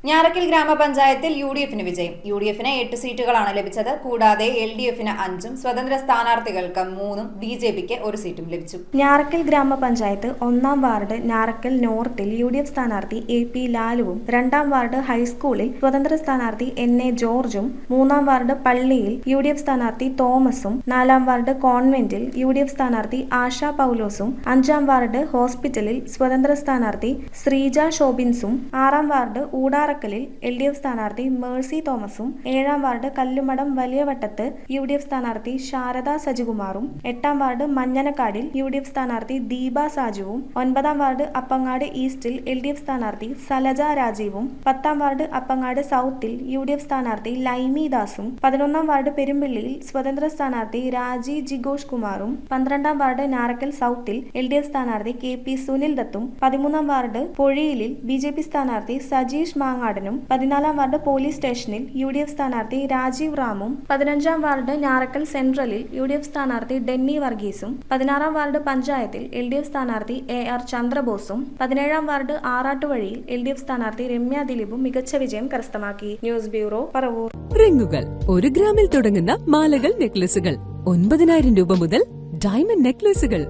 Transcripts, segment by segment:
ഞാറക്കൽ ഗ്രാമപഞ്ചായത്തിൽ യു.ഡി.എഫിന് വിജയം. യു.ഡി.എഫിന് 8 സീറ്റുകളാണ് ലഭിച്ചത്. കൂടാതെ എൽ.ഡി.എഫിന് 5ഉം സ്വതന്ത്ര സ്ഥാനാർത്ഥികൾക്ക് 3ഉം ബി.ജെ.പിക്ക് 1 സീറ്റും ലഭിച്ചു. ഞാറക്കൽ ഗ്രാമപഞ്ചായത്ത് 1-ാം വാർഡ് ഞാറക്കൽ നോർത്തിൽ യു.ഡി.എഫ് സ്ഥാനാർത്ഥി എ.പി. ലാലുവും 2-ാം വാർഡ് ഹൈസ്കൂളിൽ സ്വതന്ത്ര സ്ഥാനാർത്ഥി എൻ.എ. ജോർജും 3-ാം വാർഡ് പള്ളിയിൽ യു.ഡി.എഫ് സ്ഥാനാർത്ഥി തോമസും 4-ാം വാർഡ് കോൺവെന്റിൽ യു.ഡി.എഫ് സ്ഥാനാർത്ഥി ആശ പൗലോസും 5-ാം വാർഡ് ഹോസ്പിറ്റലിൽ സ്വതന്ത്ര സ്ഥാനാർത്ഥി ശ്രീജ ഷോബിൻസും 6-ാം വാർഡ് ഊടാറക്കലിൽ എൽ.ഡി.എഫ് സ്ഥാനാർത്ഥി മേഴ്സി തോമസും 7-ാം വാർഡ് കല്ലുമടം വലിയവട്ടത്ത് യു.ഡി.എഫ് സ്ഥാനാർത്ഥി ശാരദ സജികുമാറും 8-ാം വാർഡ് മഞ്ഞനക്കാടിൽ യു.ഡി.എഫ് സ്ഥാനാർത്ഥി ദീപ സാജുവും 9-ാം വാർഡ് അപ്പങ്ങാട് ഈസ്റ്റിൽ എൽ.ഡി.എഫ് സ്ഥാനാർത്ഥി സലജ രാജീവും 10-ാം വാർഡ് അപ്പങ്ങാട് സൗത്തിൽ യു.ഡി.എഫ് സ്ഥാനാർത്ഥി ലൈമി ദാസും 11-ാം വാർഡ് പെരുമ്പിള്ളിയിൽ സ്വതന്ത്ര സ്ഥാനാർത്ഥി രാജി ജിഗോഷ് കുമാറും 12-ാം വാർഡ് ഞാറക്കൽ സൗത്തിൽ എൽ.ഡി.എഫ് സ്ഥാനാർത്ഥി കെ.പി. സുനിൽ ദത്തും 13-ാം വാർഡ് പൊഴിയിലിൽ ബി.ജെ.പി സ്ഥാനാർത്ഥി സജീഷ് മാങ്ങാടനും 14-ാം വാർഡ് പോലീസ് സ്റ്റേഷനിൽ യു.ഡി.എഫ് സ്ഥാനാർത്ഥി രാജീവ് റാമും 15-ാം വാർഡ് ഞാറക്കൽ സെൻട്രലിൽ യു.ഡി.എഫ് സ്ഥാനാർത്ഥി ഡെന്നി വർഗീസും 16-ാം വാർഡ് പഞ്ചായത്തിൽ എൽ.ഡി.എഫ് സ്ഥാനാർത്ഥി എ.ആർ. ചന്ദ്രബോസും 17-ാം വാർഡ് ആറാട്ടുവഴിയിൽ എൽ.ഡി.എഫ് സ്ഥാനാർത്ഥി രമ്യ ദിലീപും മികച്ച വിജയം കരസ്ഥമാക്കി. News bureau, Paravur. റിങ്ങുകൾ 1 ഗ്രാമിൽ തുടങ്ങുന്ന മാലകൾ, നെക്ലസുകൾ 9,000 രൂപ മുതൽ ഡയമണ്ട് നെക്ലസുകൾ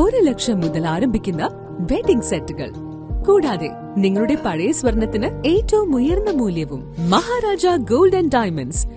1 ലക്ഷം മുതൽ ആരംഭിക്കുന്ന വെഡിംഗ് സെറ്റുകൾ. കൂടാതെ നിങ്ങളുടെ പഴയ സ്വർണത്തിന് ഏറ്റവും ഉയർന്ന മൂല്യവും. Maharaja gold and diamonds,